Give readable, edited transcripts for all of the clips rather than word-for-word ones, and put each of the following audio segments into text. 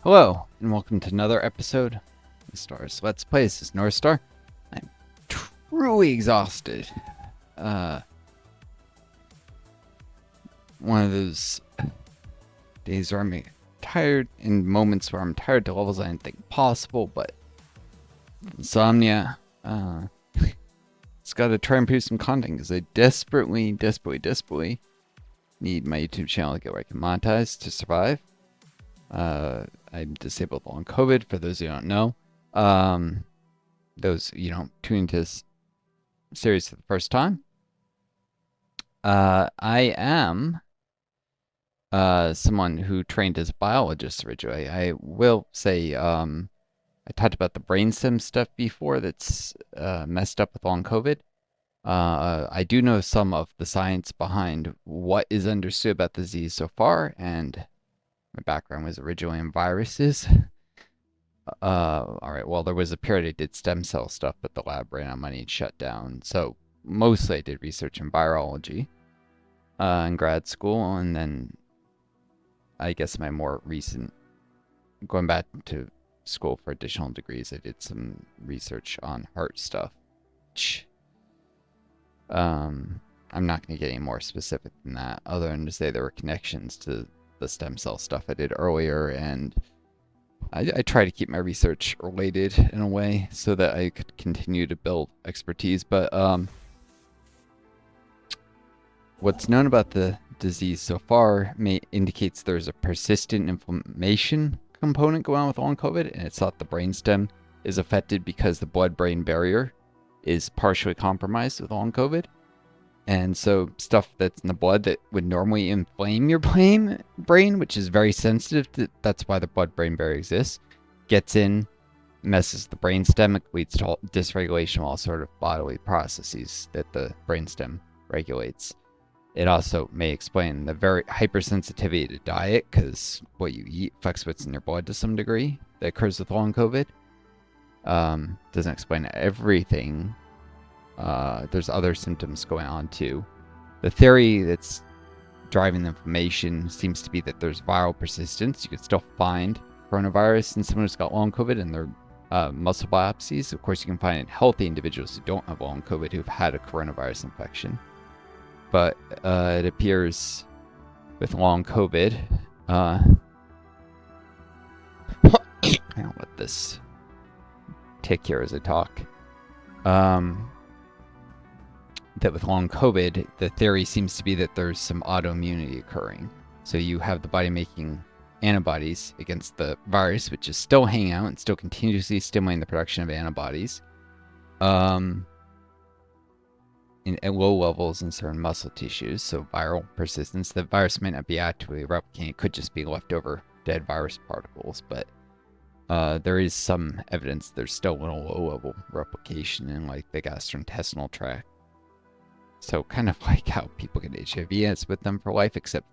Hello, and welcome to another episode of Stars Let's Play. This is Northstar. I'm truly exhausted. Uh, one of those days where I'm tired, in moments where I'm tired to levels I didn't think possible, but insomnia. It's got to try and produce some content because I desperately need my YouTube channel to get where I can monetize to survive. I'm disabled long COVID, for those who don't know. Those, tuning to this series for the first time. I am someone who trained as a biologist originally. I will say, I talked about the brainstem stuff before that's messed up with long COVID. I do know some of the science behind what is understood about the disease so far, and my background was originally in viruses. All right, well, there was a period I did stem cell stuff, but the lab ran out of money and shut down. So mostly I did research in virology in grad school, and then I guess my more recent, going back to school for additional degrees, I did some research on heart stuff. I'm not going to get any more specific than that, other than to say there were connections to the stem cell stuff I did earlier, and I try to keep my research related in a way so that I could continue to build expertise. But what's known about the disease so far indicates there's a persistent inflammation component going on with long COVID, and it's thought the brainstem is affected because the blood-brain barrier is partially compromised with long COVID. And so stuff that's in the blood that would normally inflame your brain, which is very sensitive that's why the blood-brain barrier exists, gets in, messes the brainstem, it leads to dysregulation of all sort of bodily processes that the brainstem regulates. It also may explain the very hypersensitivity to diet, because what you eat affects what's in your blood to some degree that occurs with long COVID. Doesn't explain everything. There's other symptoms going on too. The theory that's driving the inflammation seems to be that there's viral persistence. You could still find coronavirus in someone who's got long COVID in their muscle biopsies. Of course, you can find it in healthy individuals who don't have long COVID who've had a coronavirus infection. But it appears with long COVID, I don't let this tick here as I talk. That with long COVID, the theory seems to be that there's some autoimmunity occurring. So you have the body making antibodies against the virus, which is still hanging out and still continuously stimulating the production of antibodies at low levels in certain muscle tissues. So viral persistence. The virus might not be actively replicating. It could just be leftover dead virus particles. But there is some evidence there's still a little low-level replication in like the gastrointestinal tract. So kind of like how people get HIV, it's with them for life, except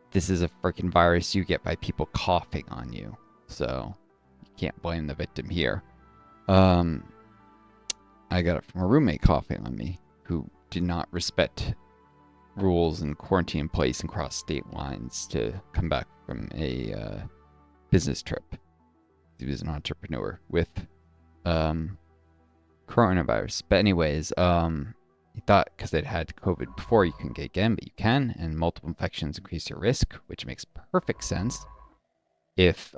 this is a freaking virus you get by people coughing on you. So you can't blame the victim here. I got it from a roommate coughing on me who did not respect rules and quarantine in place and cross state lines to come back from a business trip. He was an entrepreneur with coronavirus. But anyways, he thought because they'd had COVID before, you can get again, but you can, and multiple infections increase your risk, which makes perfect sense. If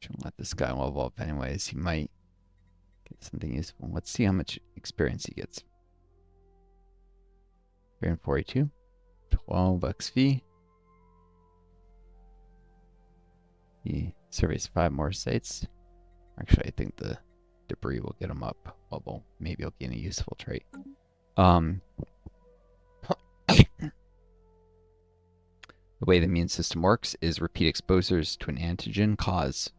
Shouldn't let this guy level up anyways. He might get something useful. Let's see how much experience he gets. 342, 12 XP. He surveys 5 more sites. Actually, I think the debris will get him up level. Maybe he'll gain a useful trait. The way the immune system works is repeat exposures to an antigen cause.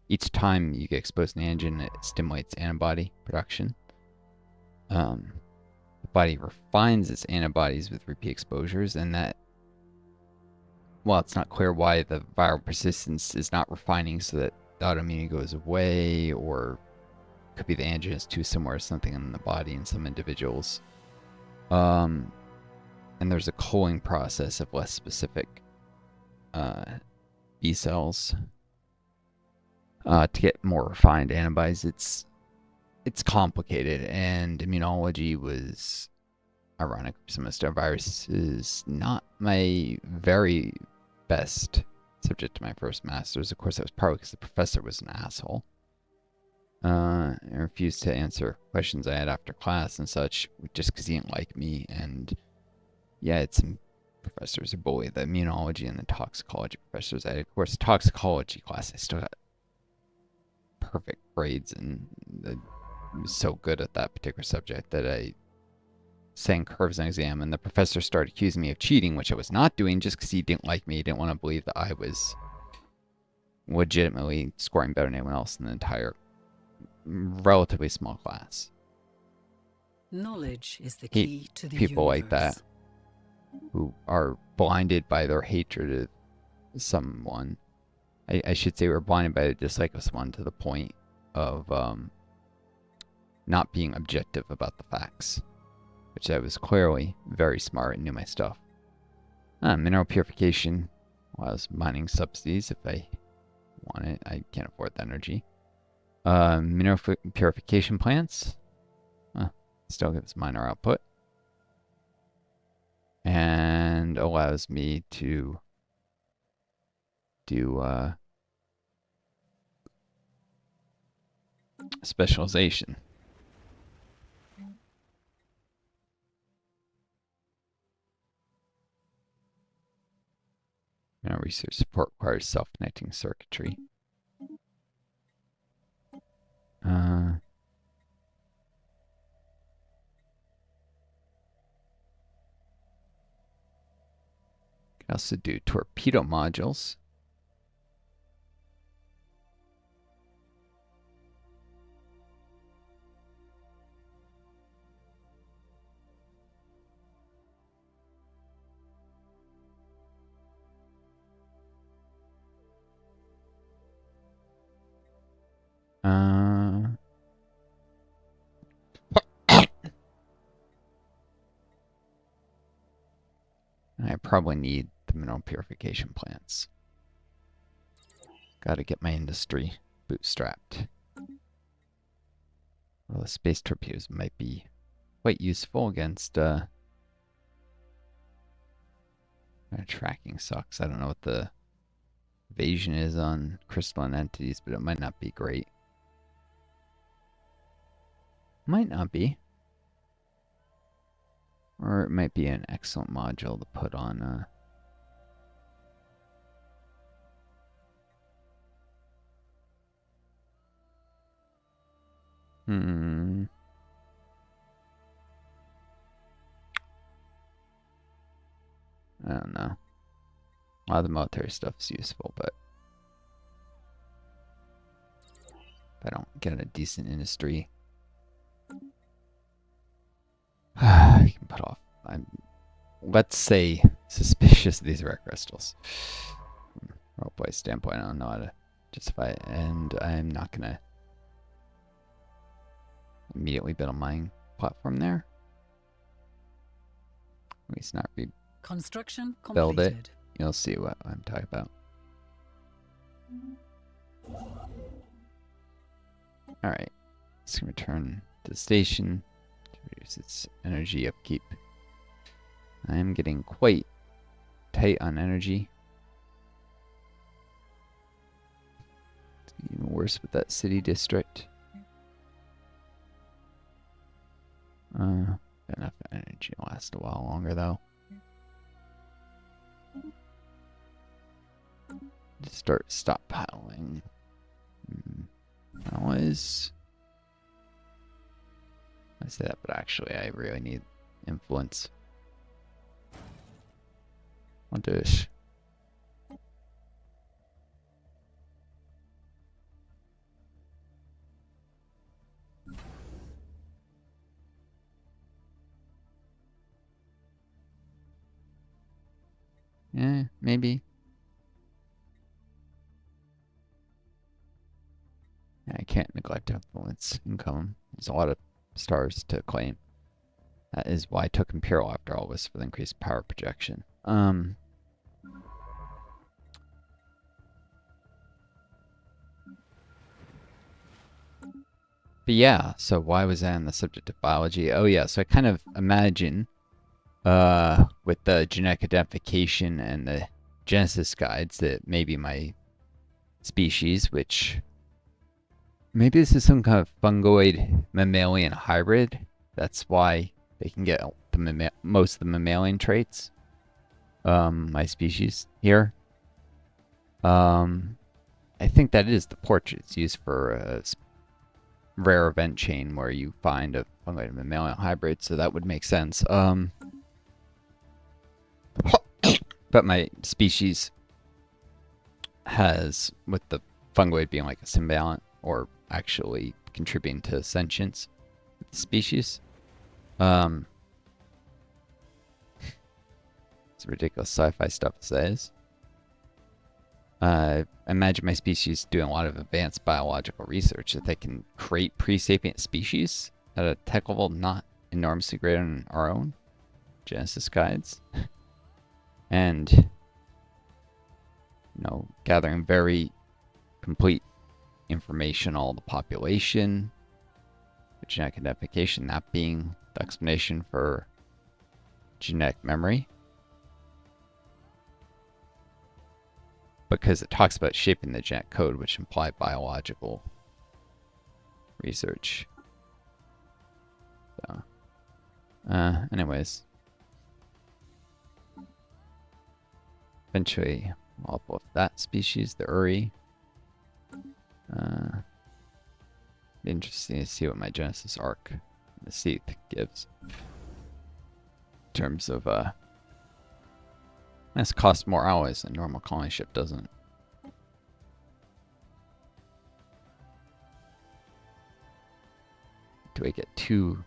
Each time you get exposed to an antigen, it stimulates antibody production. The body refines its antibodies with repeat exposures, and that, well, it's not clear why the viral persistence is not refining so that the autoimmunity goes away, or could be the antigen is too similar to something in the body in some individuals. And there's a culling process of less specific B cells to get more refined antibodies. It's complicated, and immunology was ironic. Some of the virus is not my very best subject to my first master's. Of course, that was probably because the professor was an asshole. And refused to answer questions I had after class and such, just because he didn't like me. And yeah, it's some professors are bully. The immunology and the toxicology professors. I had, of course, toxicology class. I still got perfect grades, and I was so good at that particular subject that I sang curves on exam. And the professor started accusing me of cheating, which I was not doing, just because he didn't like me. He didn't want to believe that I was legitimately scoring better than anyone else in the entire relatively small class. Knowledge is the key to the people universe. like that who are blinded by their hatred of someone. I should say we're blinded by the dislike of someone to the point of not being objective about the facts, which I was clearly very smart and knew my stuff. Mineral purification. Well, I was mining subsidies if I want it. I can't afford the energy. Mineral purification plants. Still gives minor output. And allows me to do specialization. Mineral research support requires self-connecting circuitry. Can also do torpedo modules. I probably need the mineral purification plants. Gotta get my industry bootstrapped. Well, the space torpedoes might be quite useful against tracking sucks. I don't know what the evasion is on crystalline entities, but it might not be great. Might not be. Or it might be an excellent module to put on I don't know. A lot of the military stuff is useful, but if I don't get a decent industry, I can put off. I'm, let's say, suspicious of these rare crystals. From a roleplay standpoint, I don't know how to justify it, and I'm not gonna immediately build a mining platform there. At least not Construction build completed. it. You'll see what I'm talking about. Alright. It's going to return to the station to reduce its energy upkeep. I am getting quite tight on energy. It's even worse with that city district. Enough energy to last a while longer though. Just start stockpiling. Always. I say that, but actually I really need influence. On dish. Yeah, maybe. I can't neglect influence income. There's a lot of stars to claim. That is why I took Imperial after all, was for the increased power projection. But yeah, so why was I on the subject of biology? Oh yeah, so I kind of imagine with the genetic identification and the genesis guides that maybe my species, which maybe this is some kind of fungoid mammalian hybrid. That's why they can get most of the mammalian traits. My species here. I think that is the portrait. It's used for a rare event chain where you find a fungoid mammalian hybrid, so that would make sense. But my species has, with the fungoid being like a symbiont, or actually contributing to sentience with the species. It's ridiculous sci-fi stuff it says. I imagine my species doing a lot of advanced biological research that they can create pre-sapient species at a tech level not enormously greater than our own. Genesis guides. And, you know, gathering very complete information on all the population, genetic identification, that being the explanation for genetic memory. Because it talks about shaping the genetic code, which imply biological research. So, anyways. Eventually, I'll uplift that species, the Uri. Be interesting to see what my Genesis arc, the Ecynth, gives. In terms of, this costs more alloys than normal colony ship doesn't. Do I get 2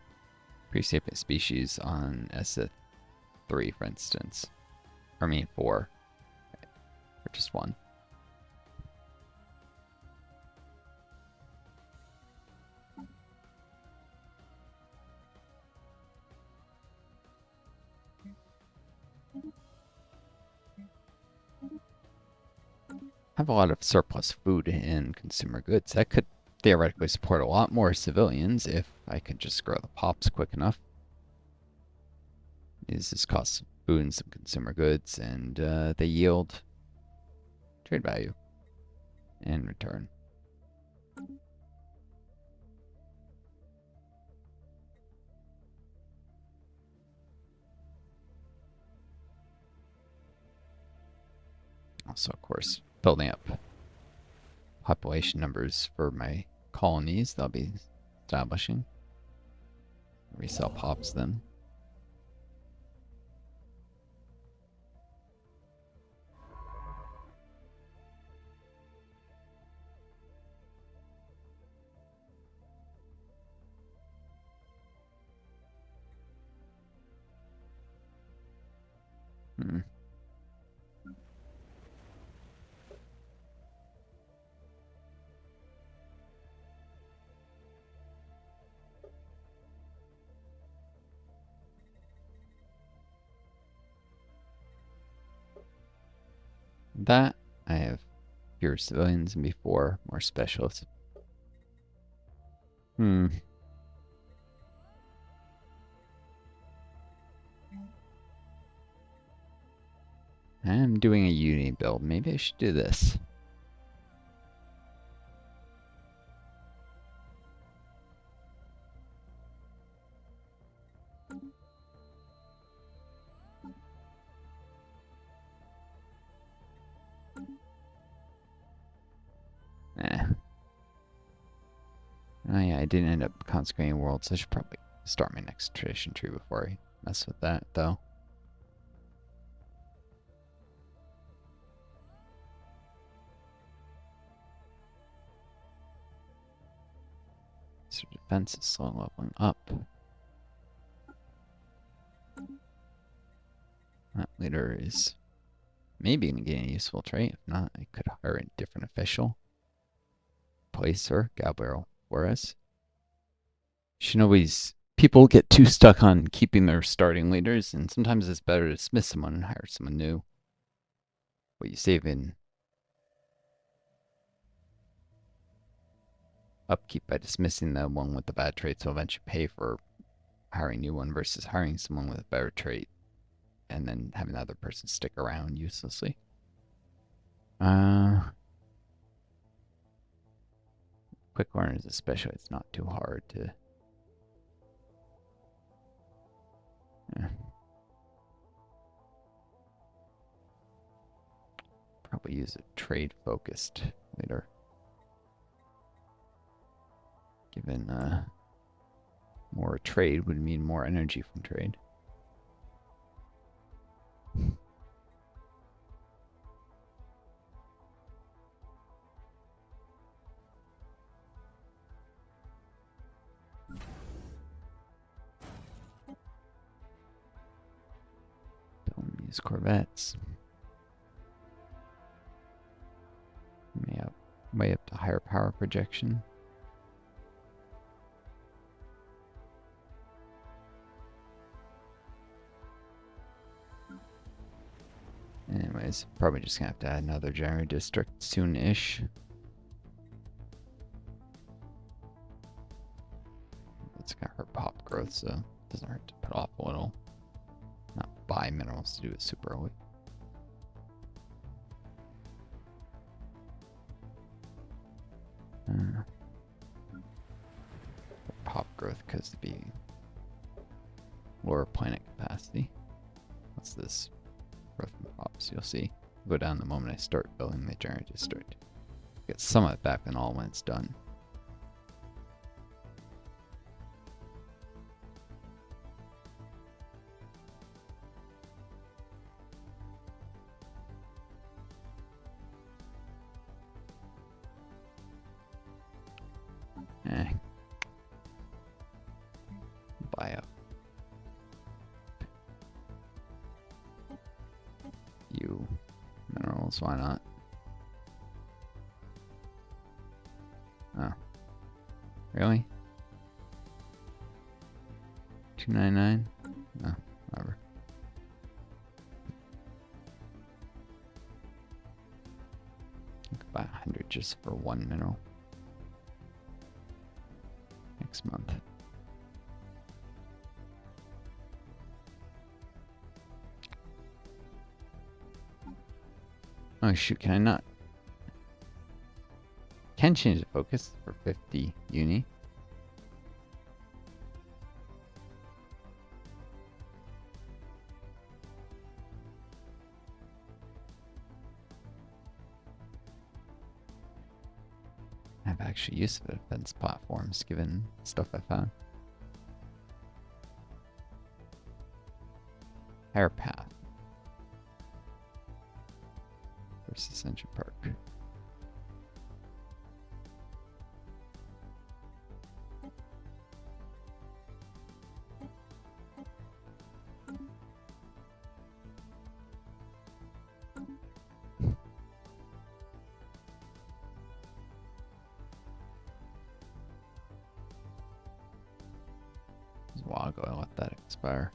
pre-sapient species on Ecynth 3, for instance? Or I mean 4. Or just 1. Have a lot of surplus food and consumer goods. That could theoretically support a lot more civilians if I could just grow the pops quick enough. These just cost food and some consumer goods, and they yield trade value in return. Also, of course, building up population numbers for my colonies they'll be establishing. Resell pops then. That I have fewer civilians than before, more specialists. I'm doing a Unity build. Maybe I should do this. Oh yeah, I didn't end up consecrating worlds, so I should probably start my next tradition tree before I mess with that, though. So defense is slow leveling up. That leader is maybe going to gain a useful trait. If not, I could hire a different official. replace her, Gabriel Juarez. People get too stuck on keeping their starting leaders, and sometimes it's better to dismiss someone and hire someone new. What you save in upkeep by dismissing the one with the bad traits will eventually pay for hiring a new one versus hiring someone with a better trait and then having the other person stick around uselessly. Quick learners especially, it's not too hard to... Probably use a trade-focused leader. Given more trade would mean more energy from trade. Don't use corvettes. Way up to higher power projection. Anyways, probably just gonna have to add another generator district soon-ish. It's gonna hurt pop growth, so it doesn't hurt to put off a little. Not buy minerals to do it super early. Pop growth because to be lower planet capacity. What's this? Growth and pops. You'll see. Go down the moment I start building the generator district. Get some of it back and all when it's done. Buy up. You minerals, why not? Oh. Really? 299? No, whatever. I could buy 100 just for one mineral. Next month. Oh shoot, can I not? Can change the focus for 50 uni. I have actually use of defense platforms given stuff I found. Higher path. Versus Central Park. It was a while ago I let that expire.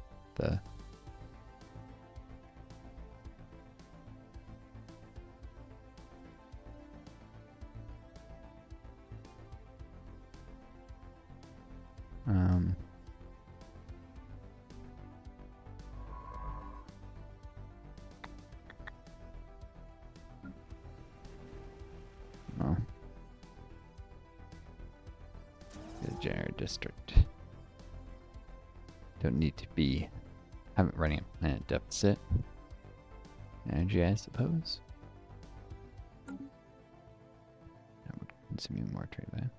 Oh. The generator district. Don't need to be running a planet deficit. Energy, I suppose. That would consume you more trade value.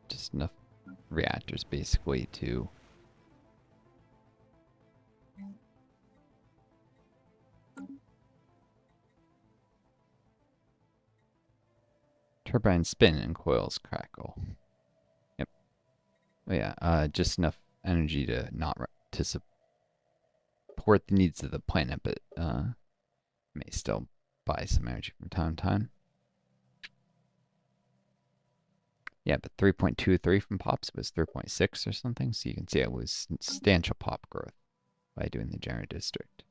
Just enough reactors basically to turbines spin and coils crackle. Yep. Oh yeah, just enough energy to not to support the needs of the planet, but May still buy some energy from time to time. Yeah, but 3.23 from pops was 3.6 or something, so you can see it was substantial pop growth by doing the general district.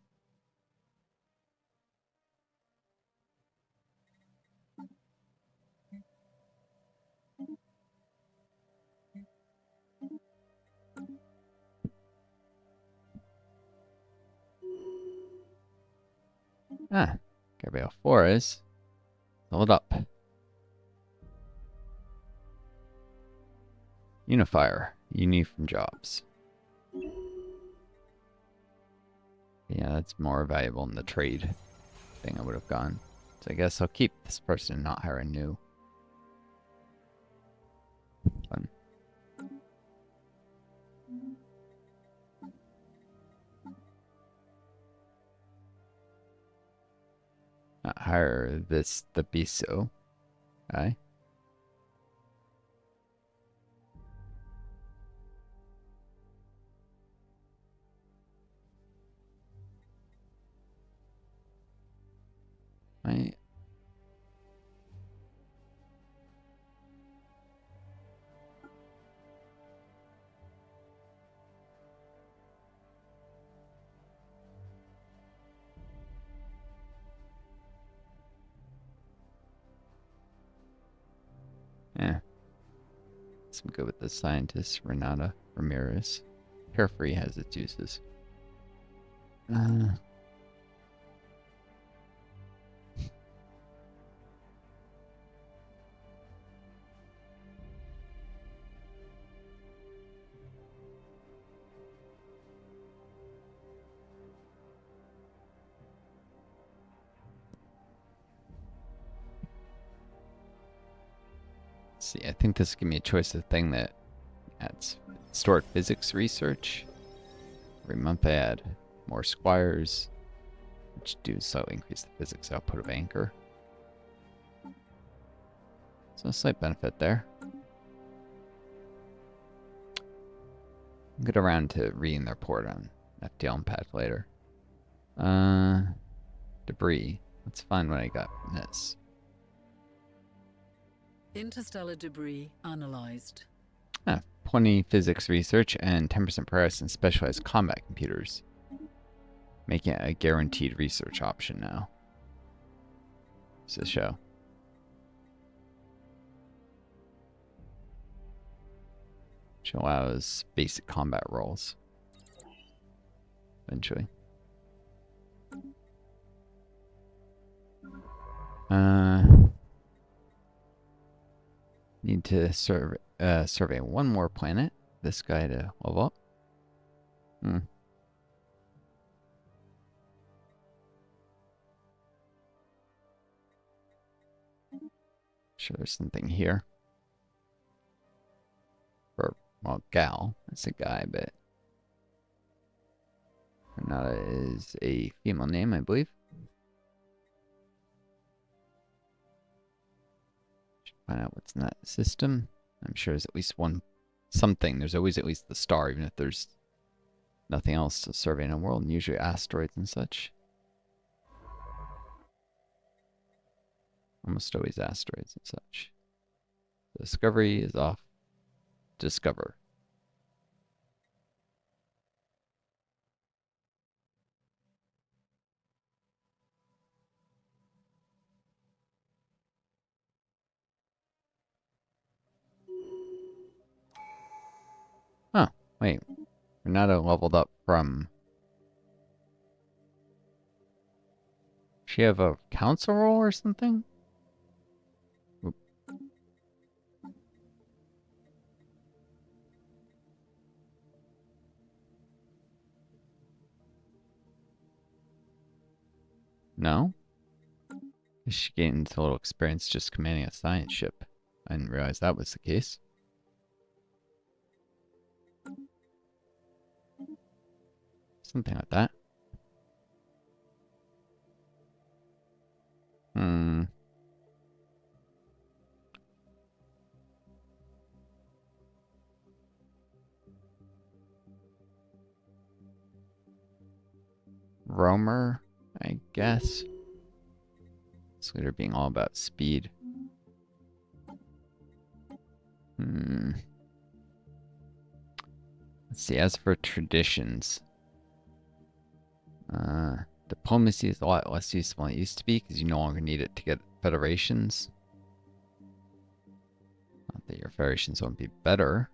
Gabriel Flores. Hold up. Unifier. Uni from jobs. Yeah, that's more valuable than the trade thing I would have gone. So I guess I'll keep this person and not hire a new. Fun. Not hire the Biso. Okay. Right. Yeah. I'm good with the scientist, Renata Ramirez. Carefree has its uses. See, I think this give me a choice of thing that adds stored physics research. Every month I add more squires, which do so increase the physics output of Anchor. So a slight benefit there. I'll get around to reading the report on FTL impact later. Debris. Let's find what I got from this. Interstellar debris analyzed. 20 physics research and 10% progress in specialized combat computers. Making it a guaranteed research option now. It's a show. Which allows basic combat roles. Eventually. Need to survey one more planet. This guy to level up. Sure, there's something here. Or, well, gal. That's a guy, but Renata is a female name, I believe. Should find out what's in that system. I'm sure there's at least one something. There's always at least the star, even if there's nothing else to survey in a world, and usually asteroids and such. Almost always asteroids and such. The discovery is off. Discover. Oh, wait. Renata leveled up from... She have a council role or something? Oop. No? She gained a little experience just commanding a science ship. I didn't realize that was the case. Something like that. Roamer, I guess. Slater being all about speed. Let's see, as for traditions, diplomacy is a lot less useful than it used to be because you no longer need it to get federations. Not that your federations won't be better.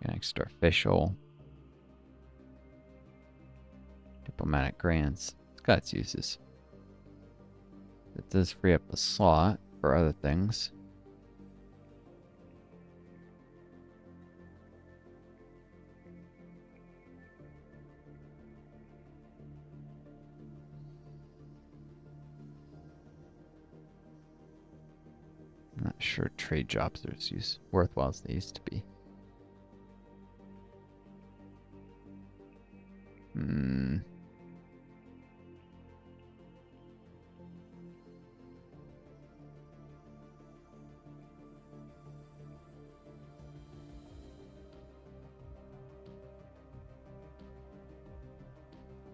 An extra official. Diplomatic grants. It's got its uses. It does free up a slot for other things. I'm not sure trade jobs are as worthwhile as they used to be.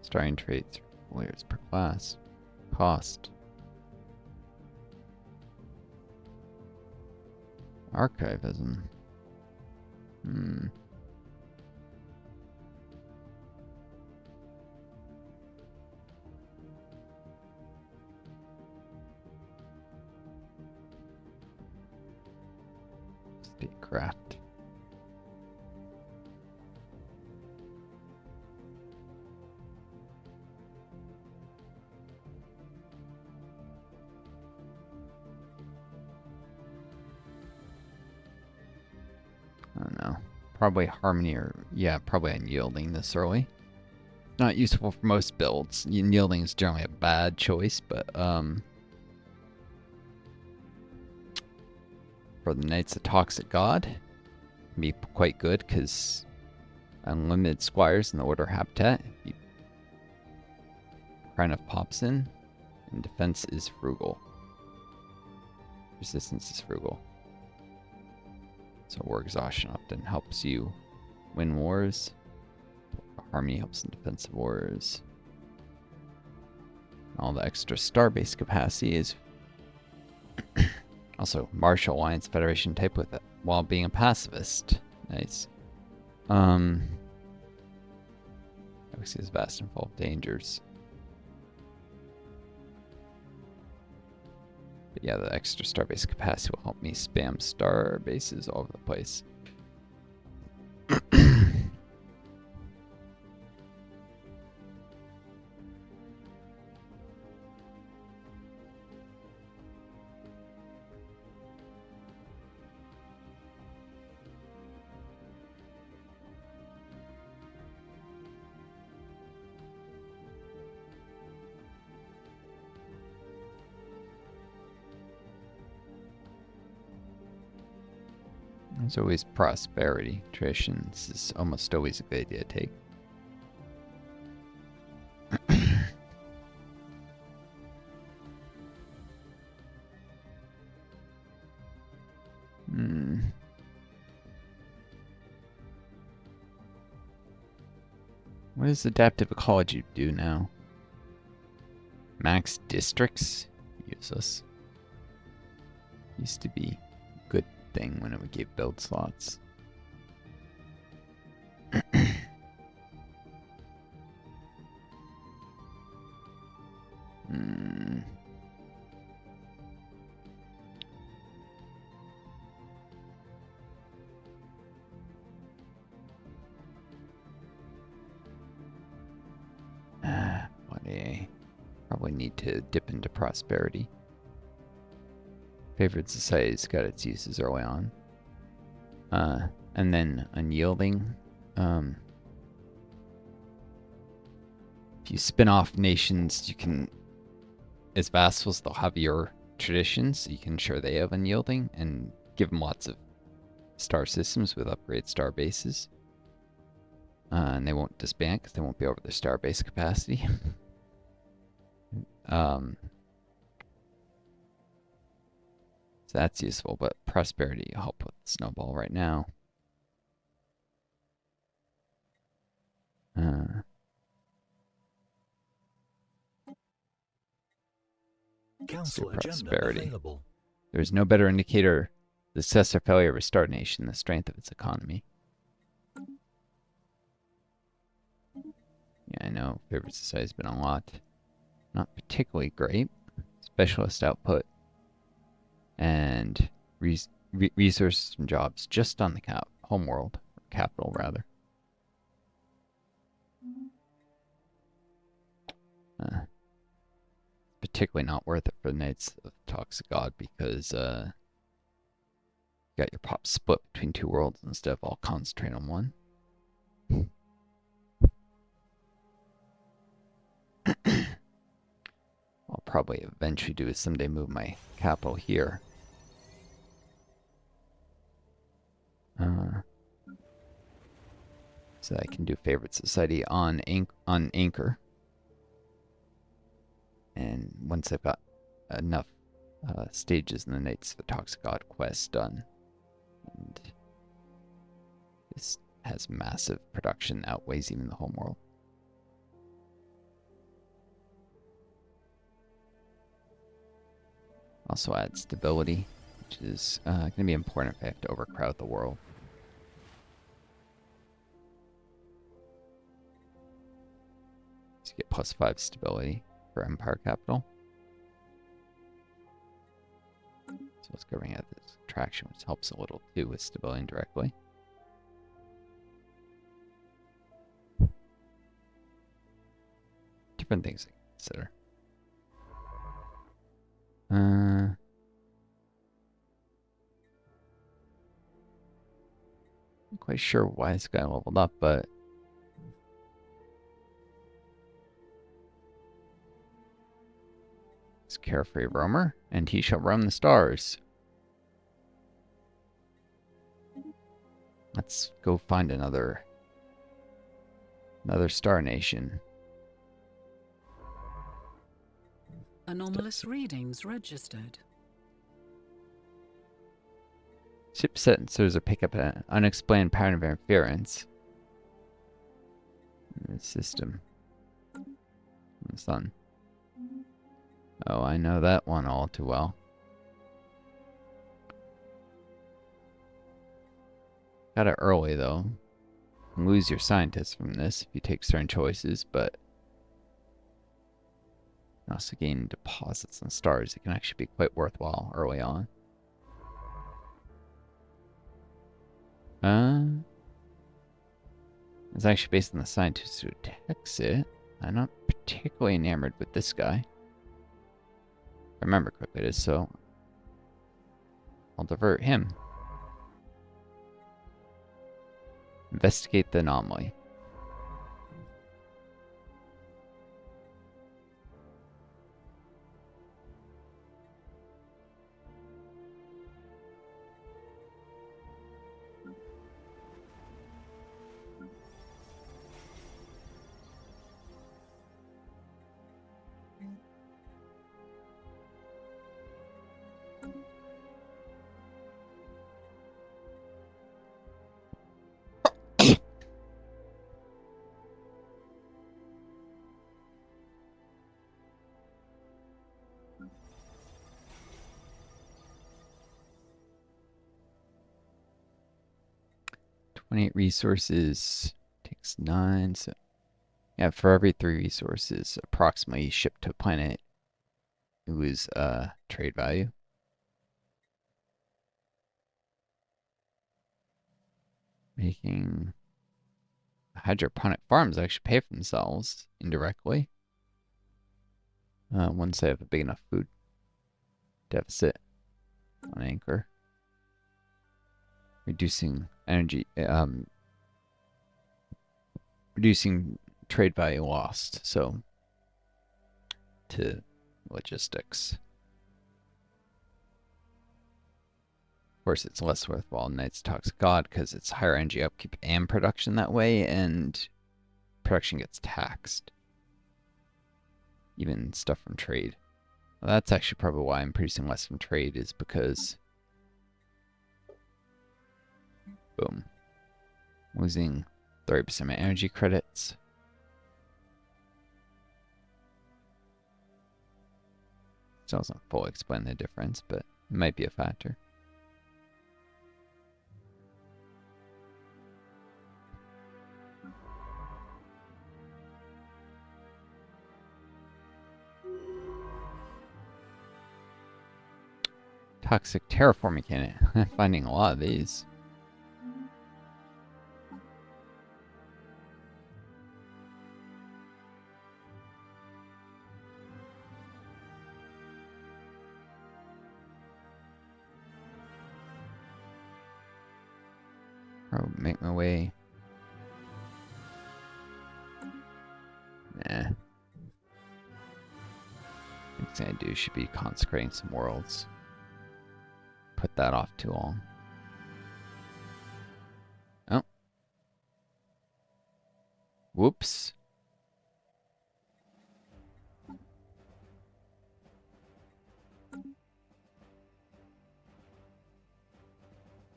Starting trades layers per class. Cost. Archivism. Statecraft. I don't know. Probably Harmony or, yeah, probably Unyielding this early. Not useful for most builds. Unyielding is generally a bad choice, but for the Knights of Toxic God, can be quite good because unlimited squires in the Order Habitat. Kind of pops in, and defense is frugal. Resistance is frugal. So war exhaustion often helps you win wars. Harmony helps in defensive wars. All the extra star-based capacity is also Martial Alliance Federation type with it while being a pacifist. Nice. Obviously there's vast and full of dangers. But yeah, the extra star-based capacity will help me spam star bases all over the place. There's always prosperity. Traditions is almost always a good idea to take. What does adaptive ecology do now? Max districts? Useless. Used to be a good thing when it would give build slots. Probably need to dip into prosperity. Favored society's got its uses early on. And then unyielding. If you spin off nations, you can, as vassals, they'll have your traditions, so you can ensure they have unyielding and give them lots of star systems with upgrade star bases. And they won't disband because they won't be over their star base capacity. So that's useful, but prosperity will help with snowball right now. Council agenda prosperity. available. There is no better indicator of the success or failure of a star nation than the strength of its economy. Yeah, I know. Favorite society has been a lot. Not particularly great. Specialist output. And resources and jobs just on the homeworld. Or capital, rather. Particularly not worth it for the Knights of the Toxic God because you got your pop split between two worlds instead of all concentrate on one. I'll probably eventually do is someday move my capital here. So I can do favorite society on Anchor. And once I've got enough stages in the Knights of the Toxic God quest done, and this has massive production, outweighs even the homeworld. Also add stability, which is going to be important if I have to overcrowd the world. So you get +5 stability for Empire Capital. So let's go bring out this attraction, which helps a little too with stability indirectly. Different things I consider. Not quite sure why this guy leveled up, but it's carefree roamer, and he shall roam the stars. Let's go find another star nation. Anomalous readings registered. Ship sensors are pick up an unexplained pattern of interference in the system. The sun. Oh, I know that one all too well. Got it early though. You can lose your scientists from this if you take certain choices, but you also gain deposits on stars. It can actually be quite worthwhile early on. It's actually based on the scientist who detects it. I'm not particularly enamored with this guy. If I remember correctly, it is, so I'll divert him. Investigate the anomaly. $28 resources takes 9. So yeah, for every 3 resources, approximately shipped to a planet, it was trade value. Making hydroponic farms actually pay for themselves indirectly. Once they have a big enough food deficit on Anchor. Reducing energy, reducing trade value lost, so to logistics. Of course, it's less worthwhile in Knights Toxic God because it's higher energy upkeep and production that way, and production gets taxed. Even stuff from trade. Well, that's actually probably why I'm producing less from trade, is because boom. Losing 30% of my energy credits. Still doesn't fully explain the difference, but it might be a factor. Toxic terraforming candidate. I'm finding a lot of these. I'll make my way. Nah. Next thing I do should be consecrating some worlds. Put that off too long. Oh. Whoops.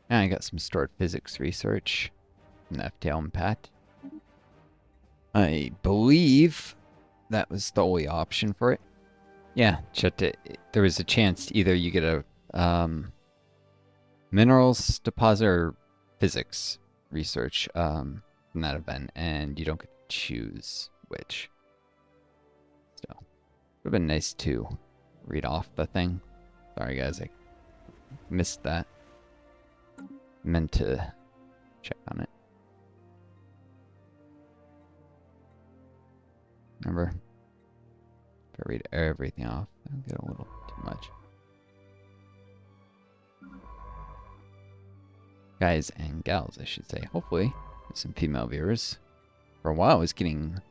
And I got some stored physics research from the FTL and Pat. I believe that was the only option for it. Yeah, checked it. There was a chance either you get a minerals deposit or physics research from that event, and you don't get to choose which. So, it would have been nice to read off the thing. Sorry guys, I missed that. Meant to check on it. Remember, if I read everything off, I'll get a little too much. Guys and gals, I should say. Hopefully, there's some female viewers. For a while, I was getting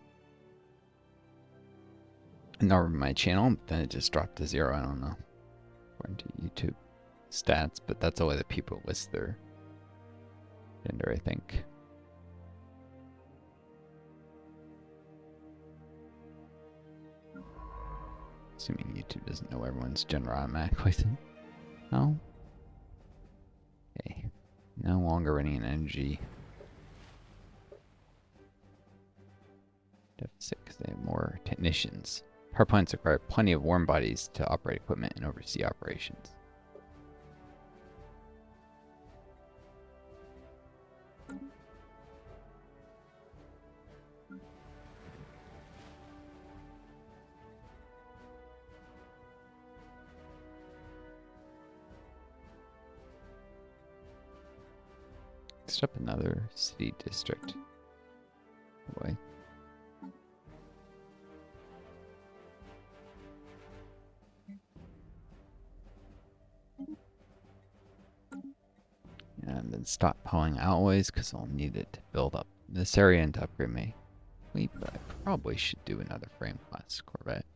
a number of my channel, but then it just dropped to 0. I don't know. According to YouTube stats, but that's the way that people list their gender, I think. Assuming YouTube doesn't know everyone's gender automatically. No? Okay. No longer running an energy deficit because they have more technicians. Power plants require plenty of warm bodies to operate equipment and oversee operations. Next up, another city district. Boy. And then stockpiling alloys because I'll need it to build up this area and to upgrade my fleet, but I probably should do another frame class Corvette.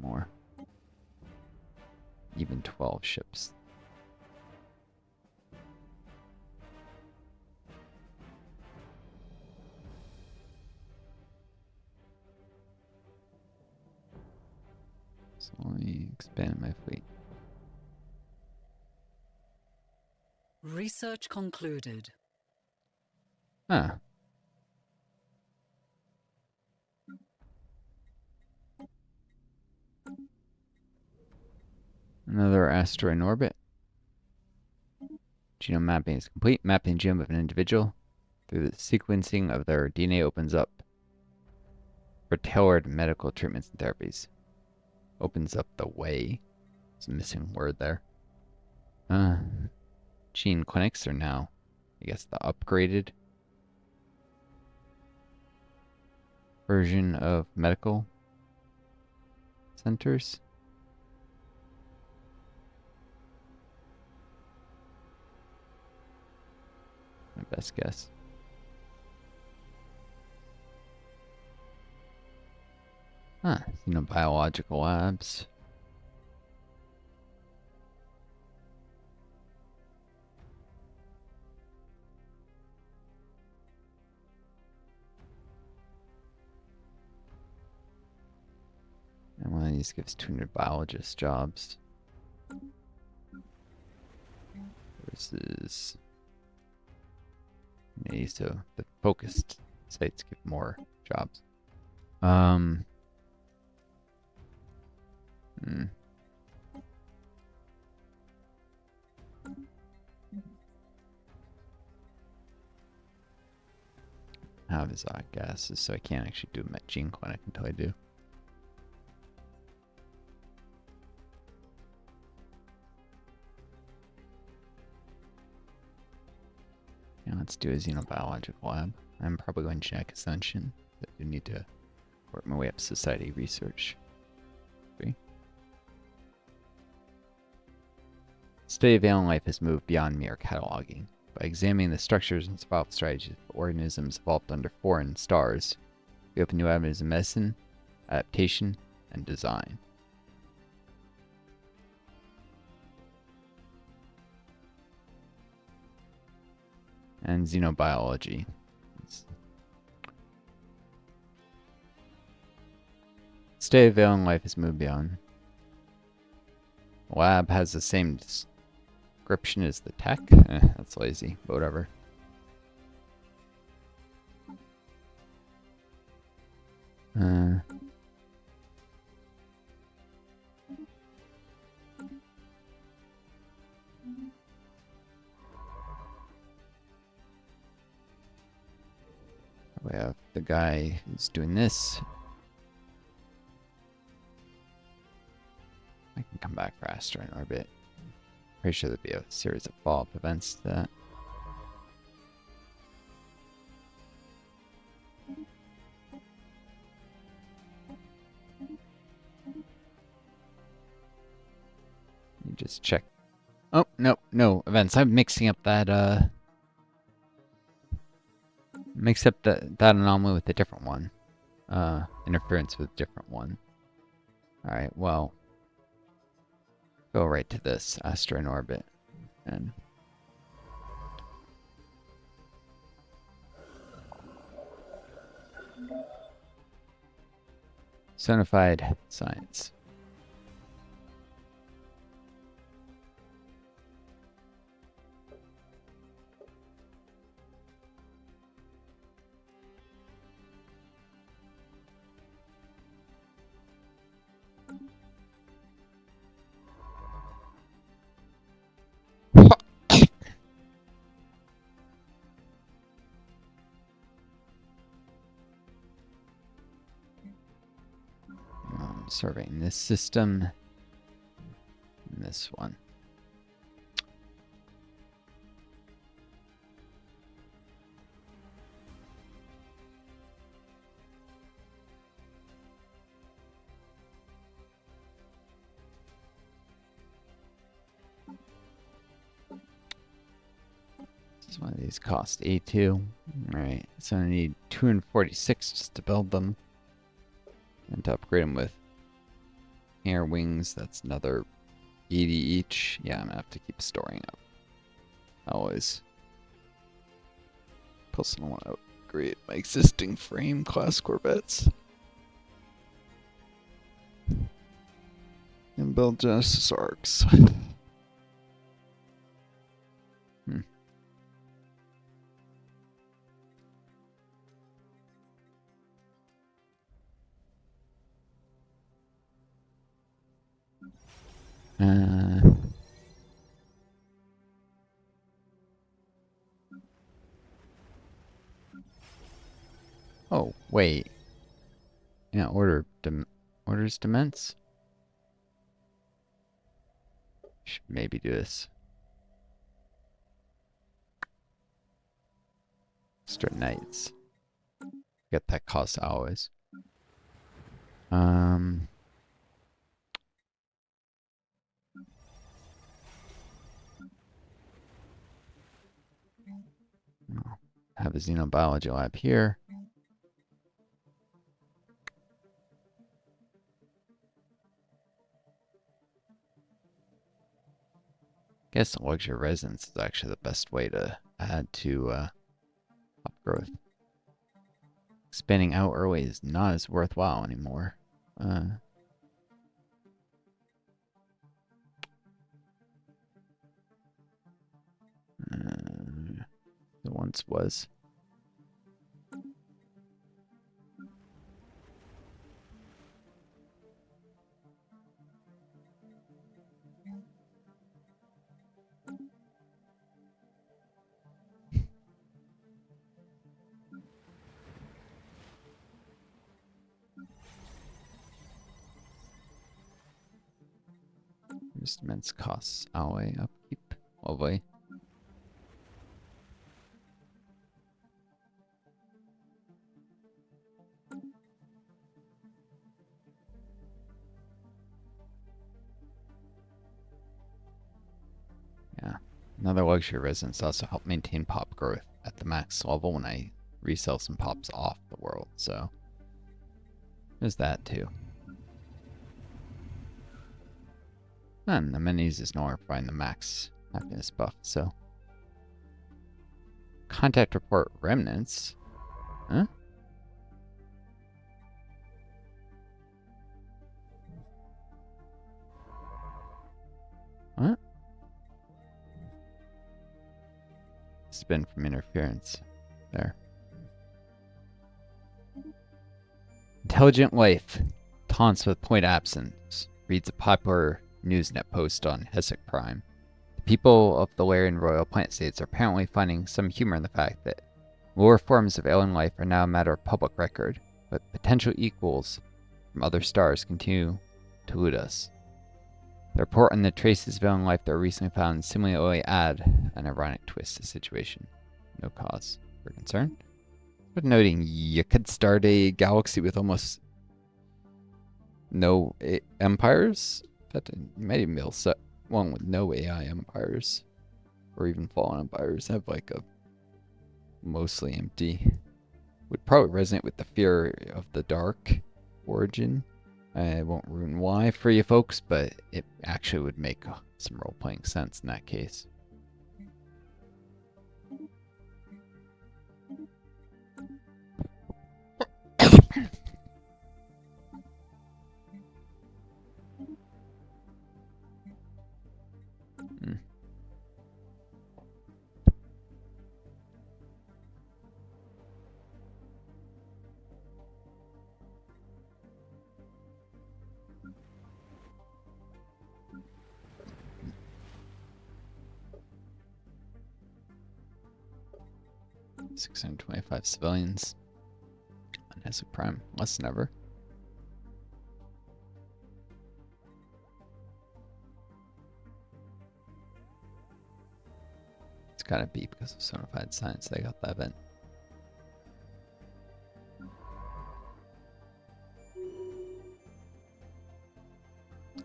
More. Even 12 ships. Slowly expand my fleet. Research concluded. Huh. Another asteroid in orbit. Genome mapping is complete. Mapping genome of an individual through the sequencing of their DNA opens up for tailored medical treatments and therapies. Opens up the way. There's a missing word there. Gene clinics are now, I guess, the upgraded version of medical centers. My best guess. Biological labs. And one of these gives 200 biologist jobs. Versus... so the focused sites give more jobs. Hmm. I have exotic gases, so I can't actually do a gene clinic until I do. Yeah, let's do a xenobiological lab. I'm probably going genetic ascension. I do need to work my way up society research. Study of alien life has moved beyond mere cataloging. By examining the structures and survival strategies of organisms evolved under foreign stars, we open new avenues of medicine, adaptation, and design. And xenobiology. Study of alien life has moved beyond. The lab has the same description as the tech. That's lazy, but whatever. We have the guy who's doing this. I can come back faster in orbit. Pretty sure there'd be a series of follow-up events to that. You just check. Oh, no events. I'm mixing up that, mix up that anomaly with a different one. Interference with a different one. Alright, well. Go right to this asteroid in orbit. And Sonified science. Surveying this system. And this one. This one of these cost A2. Alright, so I need 246 just to build them. And to upgrade them with air wings, that's another 80 each. Yeah, I'm gonna have to keep storing up. Always. Plus, I want to upgrade my existing frame class Corvettes. And build Genesis arcs. Oh, wait. Yeah, orders dements? Should maybe do this. Extra knights. Get that cost always. Have a xenobiology lab here. Guess luxury residence is actually the best way to add to upgrowth. Spinning out early is not as worthwhile anymore. It once was. Just immense costs. Alloy upkeep. Lovely. Yeah. Another luxury residence also help maintain pop growth at the max level when I resell some pops off the world, so there's that too. And amenities is nowhere providing the max happiness buff, so. Contact report remnants. Huh? What? Spin from interference. There. Intelligent life. Taunts with point absence. Reads a popular Newsnet post on Hesek Prime. The people of the Larian Royal Plant States are apparently finding some humor in the fact that lower forms of alien life are now a matter of public record, but potential equals from other stars continue to elude us. The report on the traces of alien life that were recently found similarly add an ironic twist to the situation. No cause for concern. But noting you could start a galaxy with almost no empires. In fact, you might even be able to set one with no AI empires. Or even fallen empires. Have like a mostly empty. Would probably resonate with the fear of the dark origin. I won't ruin why for you folks, but it actually would make some role-playing sense in that case. Hmm. $625 civilians on Hesek Prime, less than ever. It's gotta be because of Sonified Science they got that event.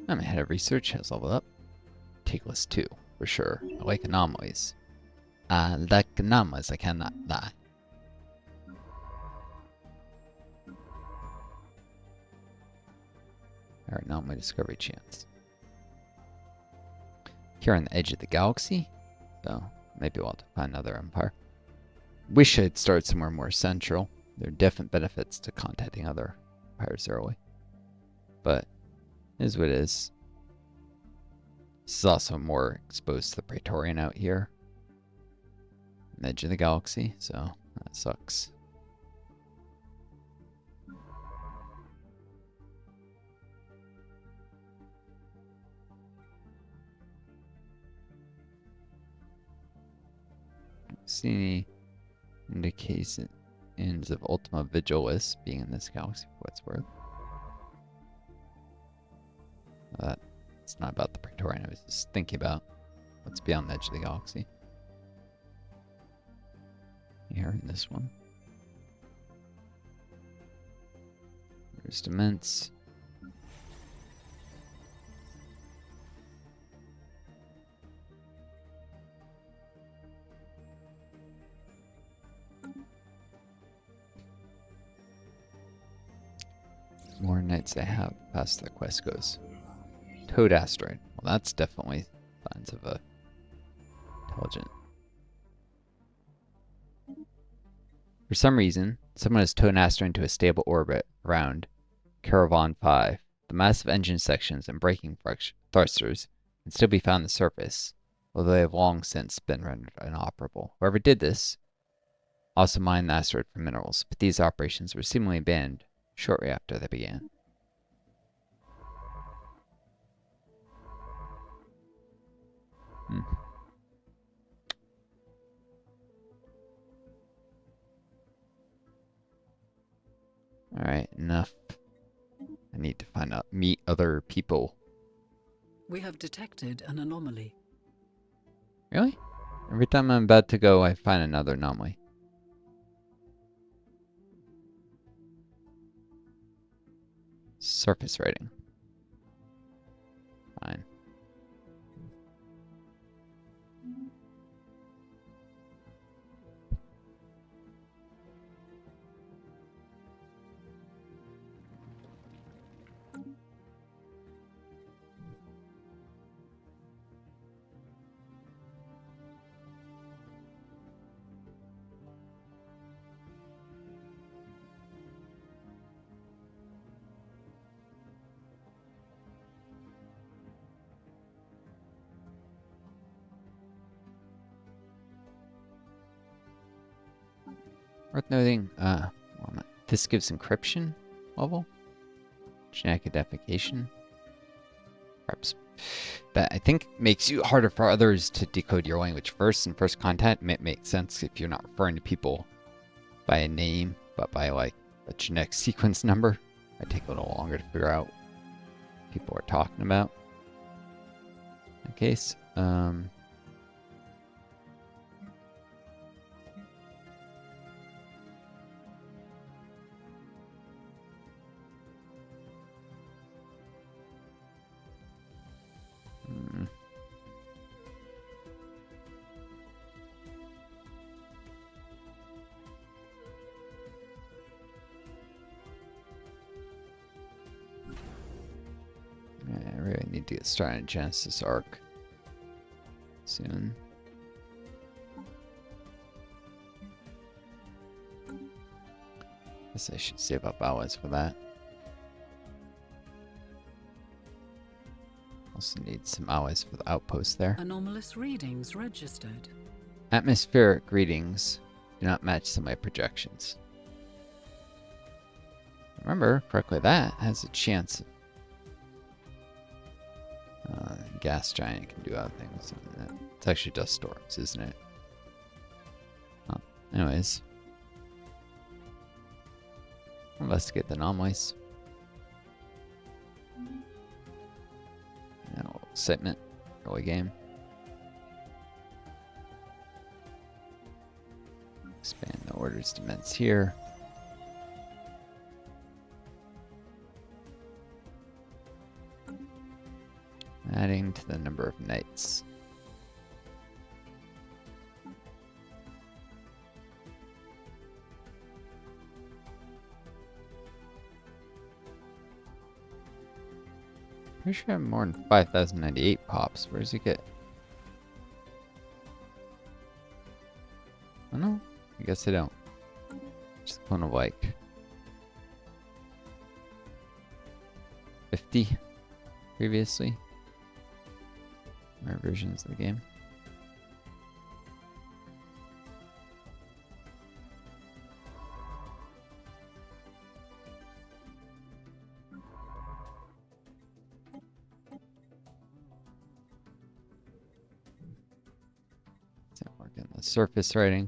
I'm ahead of research, has leveled up. Take list 2, for sure. I like anomalies. I like anomalies, I cannot lie. Alright, now my discovery chance. Here on the edge of the galaxy, so maybe we'll have to find another empire. Wish I'd start somewhere more central. There are definite benefits to contacting other empires early. But it is what it is. This is also more exposed to the Praetorian out here. On the edge of the galaxy, so that sucks. See any indications of Ultima Vigilis being in this galaxy for what it's worth? It's not about the Praetorian, I was just thinking about what's beyond the edge of the galaxy. Here in this one. There's Immense. More nights I have past the quest goes. Toad asteroid. Well, that's definitely signs of a intelligent. For some reason, someone has towed an asteroid into a stable orbit around Caravan 5. The massive engine sections and braking thrusters can still be found on the surface, although they have long since been rendered inoperable. Whoever did this also mined the asteroid for minerals, but these operations were seemingly abandoned shortly after they began. Alright, enough. I need to meet other people. We have detected an anomaly. Really? Every time I'm about to go, I find another anomaly. Surface rating. Fine. Worth noting, this gives encryption level, genetic identification. Perhaps that I think makes you harder for others to decode your language first. In first contact, it makes sense if you're not referring to people by a name, but by like a genetic sequence number. It take a little longer to figure out what people are talking about. In that case, I really need to get started on Genesis arc soon. Guess I should save up allies for that. Also need some allies for the outpost there. Anomalous readings registered. Atmospheric readings do not match some of my projections. Remember correctly, that has a chance. Gas giant can do other things. It's actually dust storms, isn't it? Anyways. Investigate the anomalies. Excitement. Early game. Expand the orders to immense here. Adding to the number of knights. Pretty sure I have more than 5,098 pops. Where does it get? I don't know. I guess I don't. Just one of like 50 previously. Rare versions of the game. It's not working. The surface writing.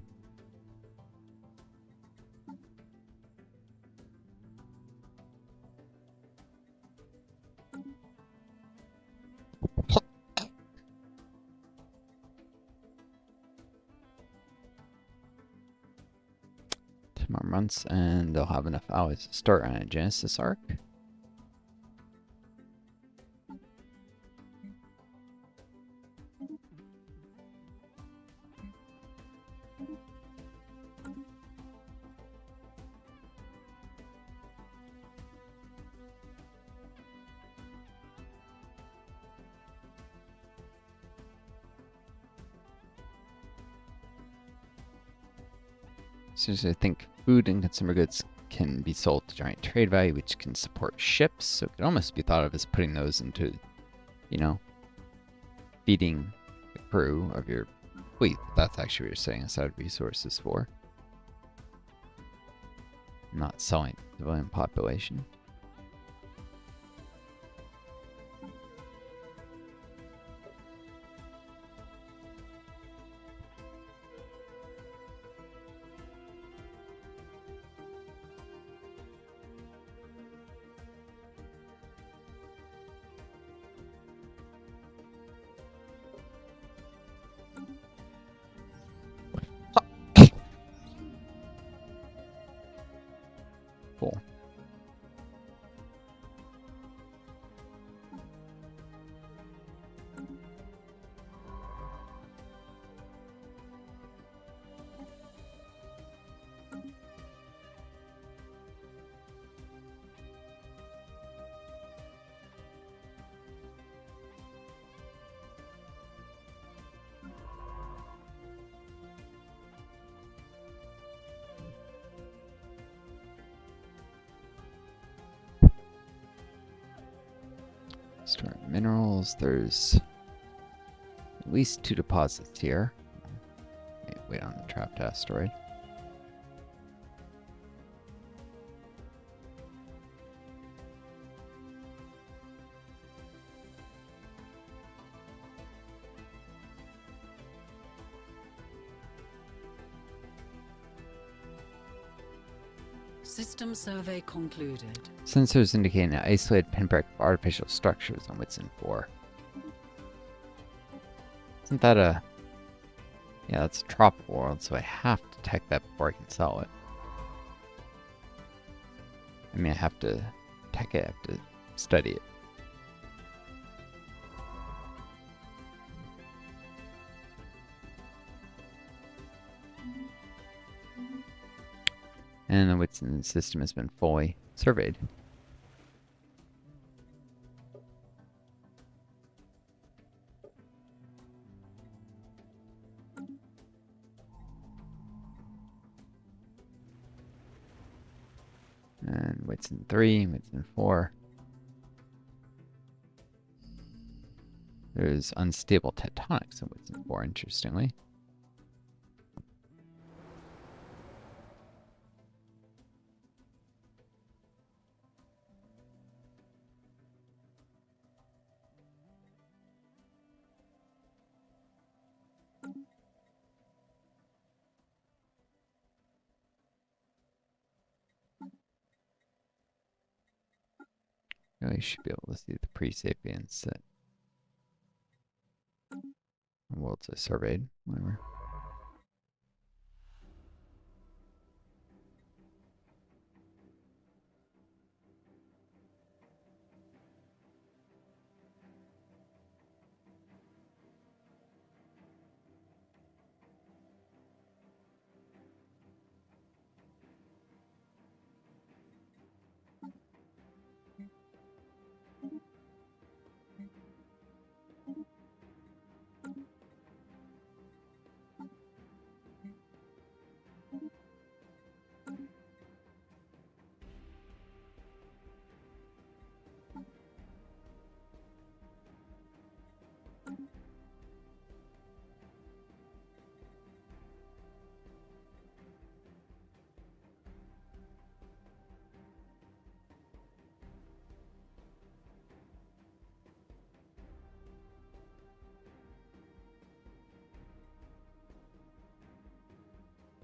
More months, and they'll have enough hours to start on a Genesis arc. So I think food and consumer goods can be sold to giant trade value, which can support ships. So it could almost be thought of as putting those into, you know, feeding the crew of your fleet. That's actually what you're setting aside resources for. Not selling to the civilian population. Storing minerals. There's at least 2 deposits here. Wait on the trapped asteroid. System survey concluded. Sensors indicating an isolated pinprick of artificial structures on Whitson 4. Isn't that a... Yeah, that's a tropical world, so I have to tech that before I can sell it. I mean, I have to tech it, I have to study it. And the Whitson system has been fully surveyed. And Whitson 3, Whitson 4. There's unstable tectonics in Whitson 4, interestingly. Really should be able to see the pre-sapiens that worlds I surveyed, whatever.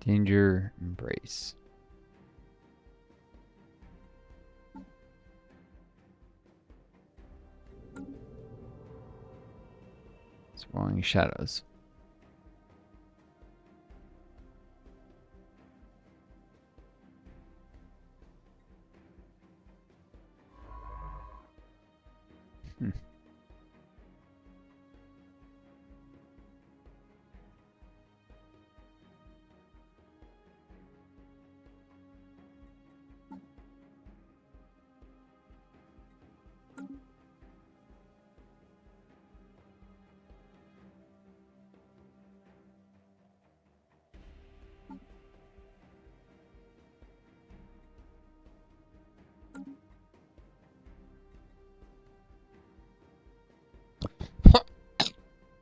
Danger embrace. Swirling shadows. Hmm.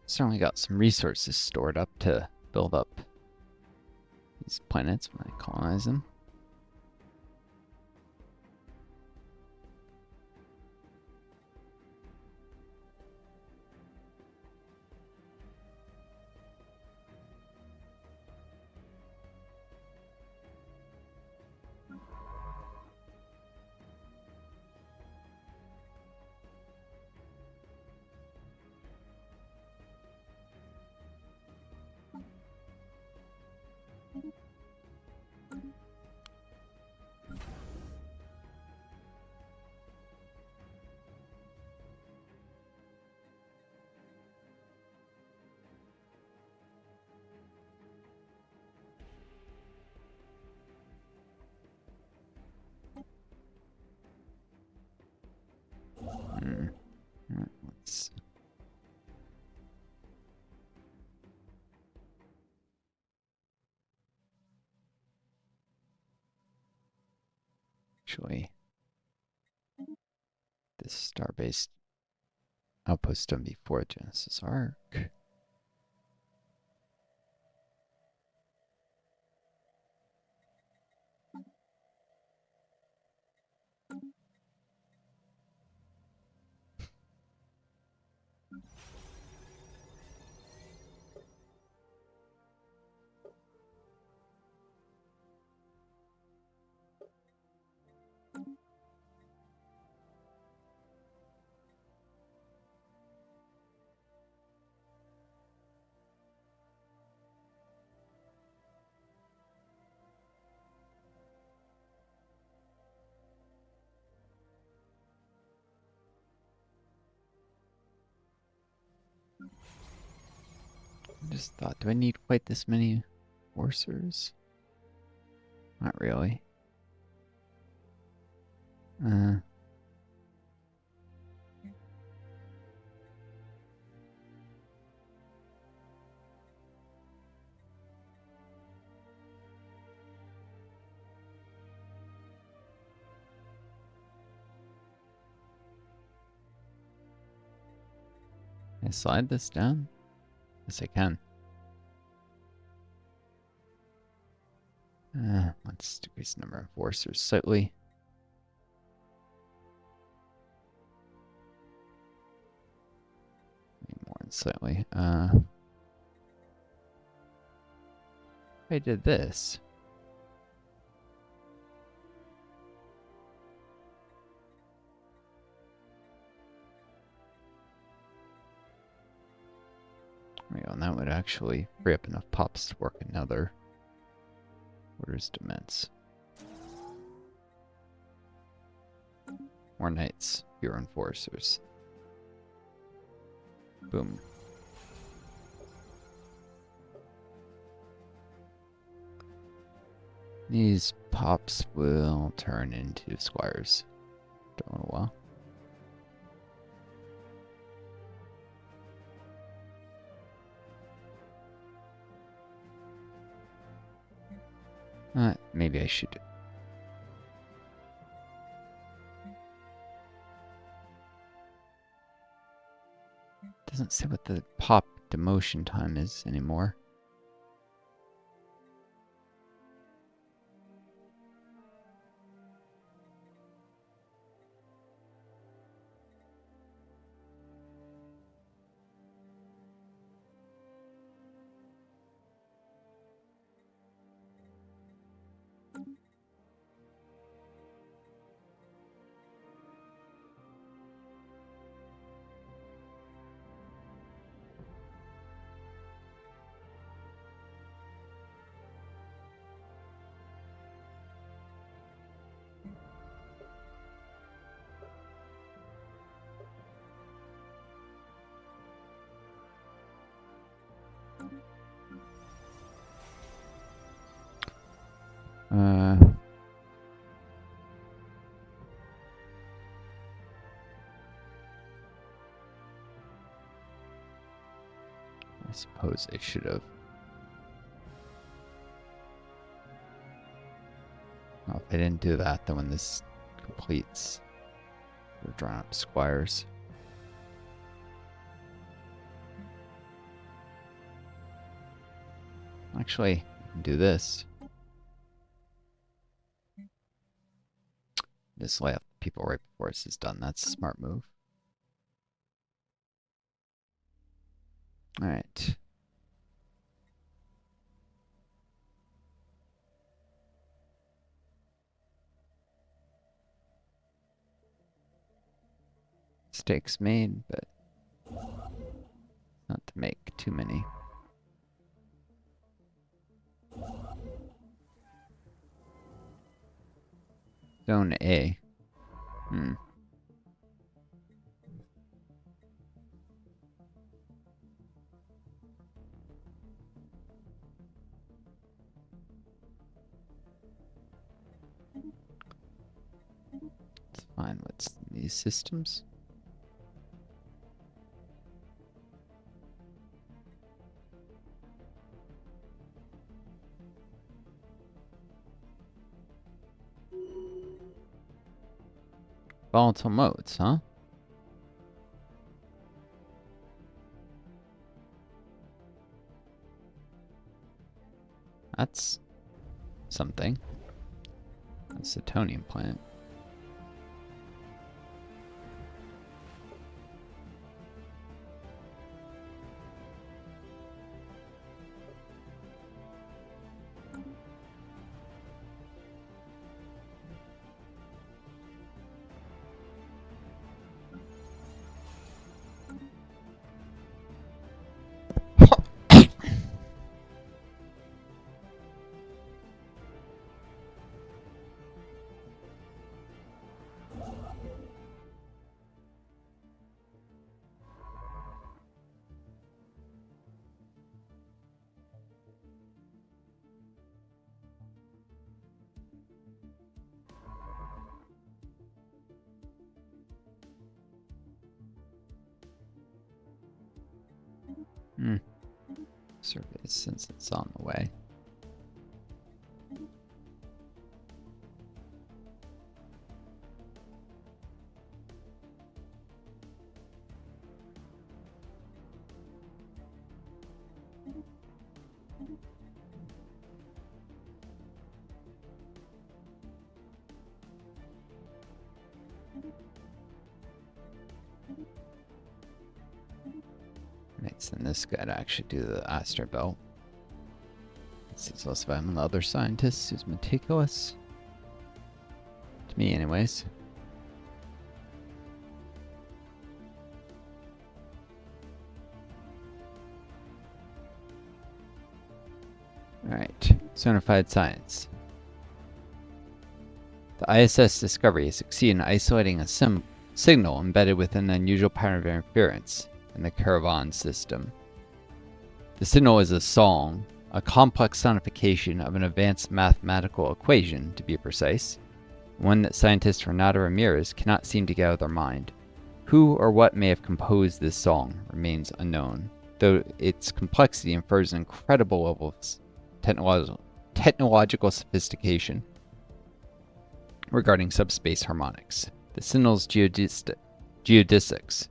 Certainly got some resources stored up to build up these planets when I colonize them. Let's actually this star-based outpost done before Genesis Arc. I just thought, do I need quite this many forcers? Not really. Can I slide this down? Yes, I can. Let's decrease the number of forcers slightly. More than slightly. I did this. There we go, and that would actually free up enough pops to work another orders dements. More knights, fewer enforcers. Boom. These pops will turn into squires after a little while. Maybe I should. Doesn't say what the pop demotion time is anymore. I suppose I should have. Well, if I didn't do that, then when this completes, we're drawing up squires. Actually, I can do this. Just lay up people right before this is done. That's a smart move. Alright. Mistakes made, but not to make too many. Zone A. Let's find what's in these systems. Volatile modes, huh? That's something. That's a Tonian planet. Survey since it's on the way. Might send this guy to actually do the asteroid belt. Seems less of him and the other scientists who's meticulous. To me, anyways. Alright, Sonified Science. The ISS Discovery has succeeded in isolating a signal embedded within an unusual pattern of interference in the Caravan system. The signal is a song, a complex sonification of an advanced mathematical equation, to be precise, one that scientist Renata Ramirez cannot seem to get out of their mind. Who or what may have composed this song remains unknown, though its complexity infers an incredible level of technological sophistication regarding subspace harmonics. The signal's geodesics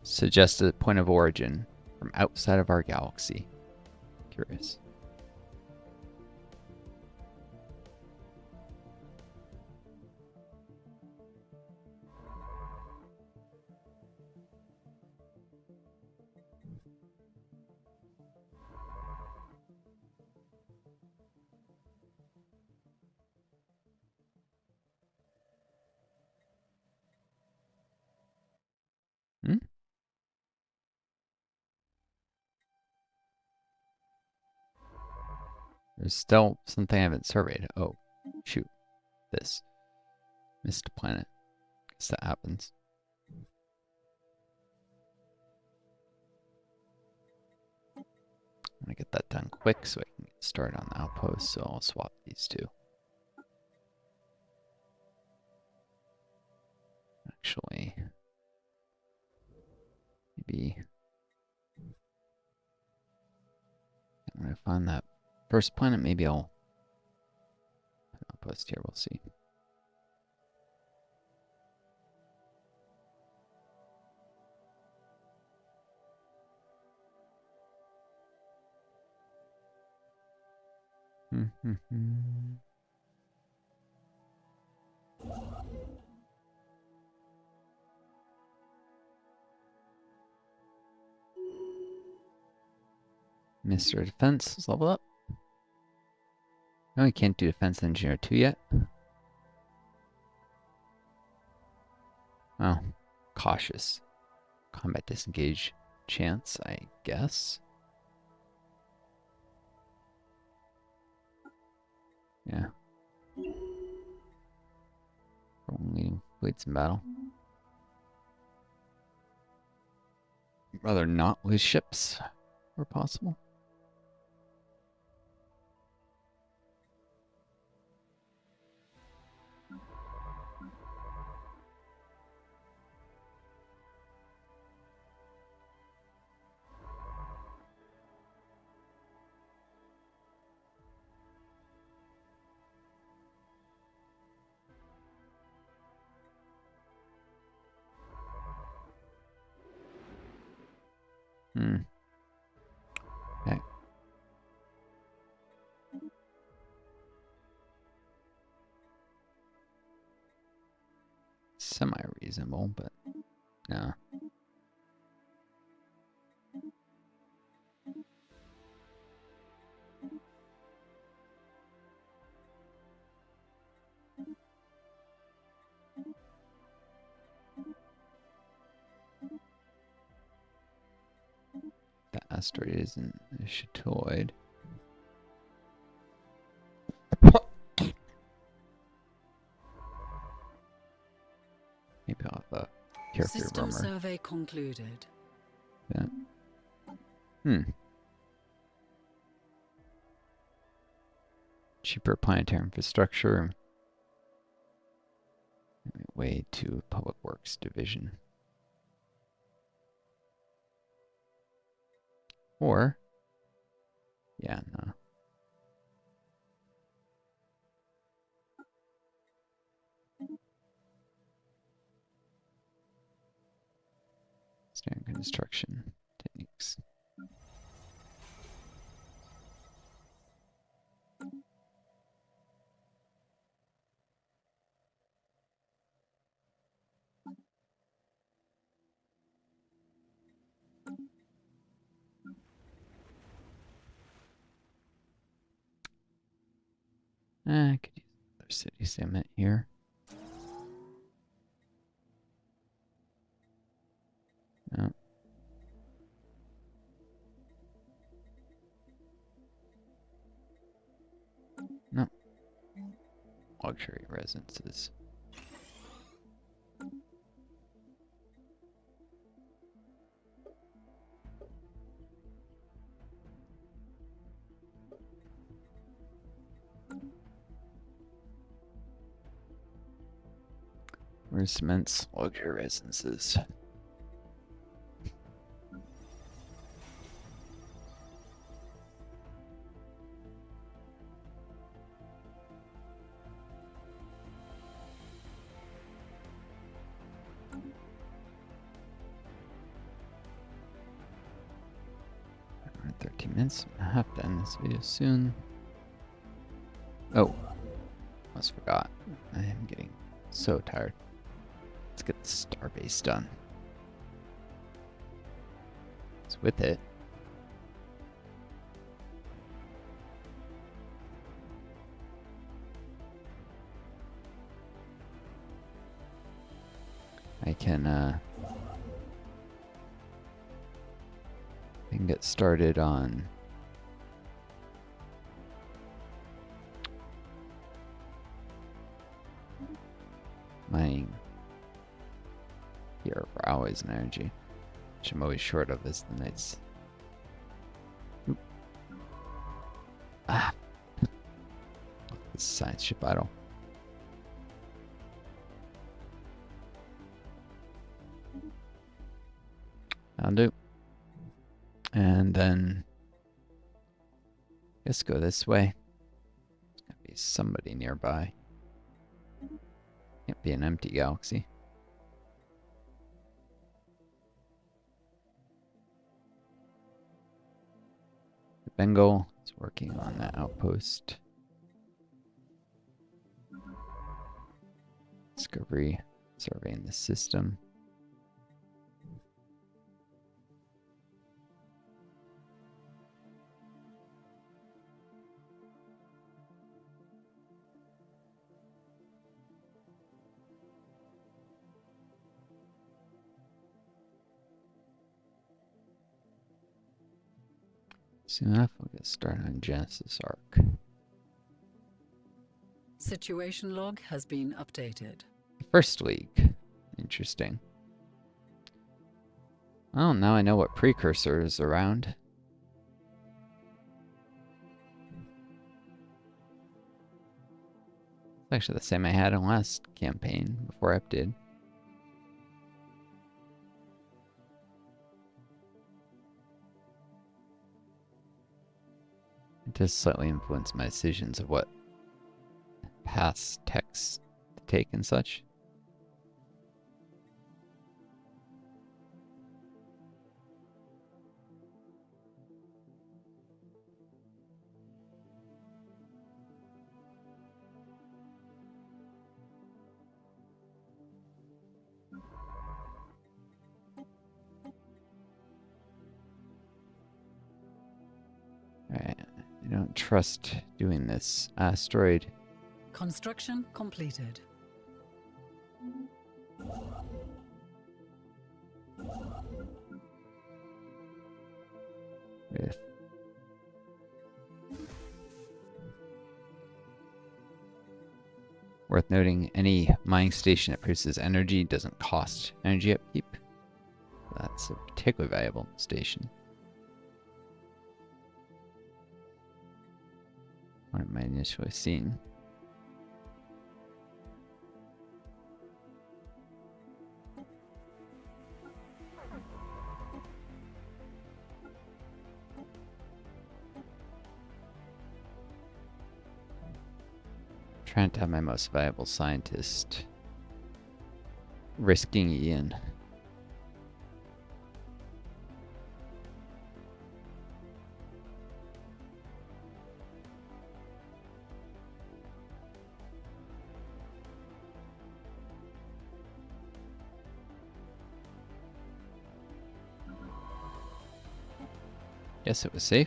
suggests a point of origin from outside of our galaxy. Curious. There's still something I haven't surveyed. Oh, shoot. This. Missed planet. Guess that happens. I'm gonna get that done quick so I can get started on the outpost, so I'll swap these two. Actually, maybe when I find that first planet, maybe I'll put an outpost here. We'll see. Mr. Defense is level up. No, we can't do Defense Engineer 2 yet. Oh, cautious. Combat disengage chance, I guess. Yeah. Only fleets in battle. Rather not lose ships where possible. Okay. semi-reasonable, but no. The asteroid isn't a shatoid. Maybe I'll have a carefree System rumor. survey concluded. Yeah. Cheaper planetary infrastructure. Way to Public Works Division. Or, yeah, no. Standard construction techniques. I could use another city segment here. No. No. Luxury residences. Where's Cement's luxury residences? Around 13 minutes. I have to end this video soon. Oh, almost forgot. I am getting so tired. Let's get the starbase done. So with it, I can get started on mining here for alloys and energy, which I'm always short of as the nights. Oop. Ah, this science ship idle. I'll do. And then let's go this way. There's gotta be somebody nearby. Can't be an empty galaxy. The Bengal is working on that outpost. Discovery, surveying the system. Soon enough, we'll get started on Genesis Arc. Situation log has been updated. First League. Interesting. Well, now I know what precursor is around. It's actually the same I had in last campaign before Ep did. It does slightly influence my decisions of what past texts to take and such. don't trust doing this. Asteroid. Construction completed. With worth noting, any mining station that produces energy doesn't cost energy upkeep. That's a particularly valuable station. What am I initially seeing? Trying to have my most valuable scientist risking Ian. Guess it was safe.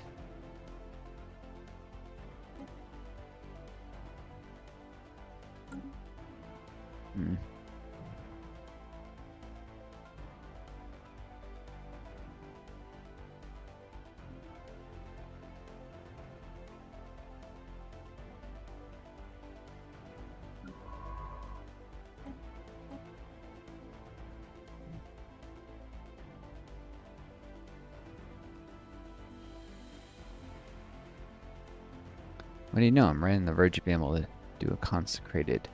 What do you know? I'm right on the verge of being able to do a consecrated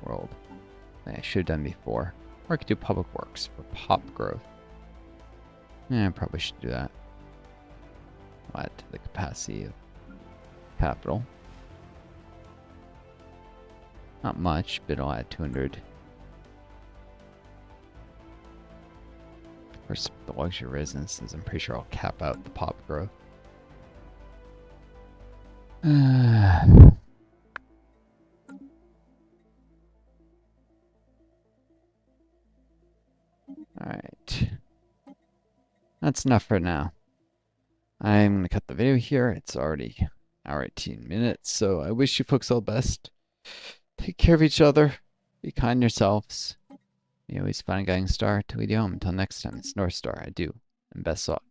world. I should have done before. Or I could do public works for pop growth. Yeah, I probably should do that. Add to the capacity of capital. Not much, but I'll add 200. Of course, the luxury residences, I'm pretty sure I'll cap out the pop growth. Alright. That's enough for now. I'm going to cut the video here. It's already an hour 18 minutes, so I wish you folks all the best. Take care of each other. Be kind to yourselves. You always find a guiding star to lead you home. Until next time, it's Northstar. I do. And best luck.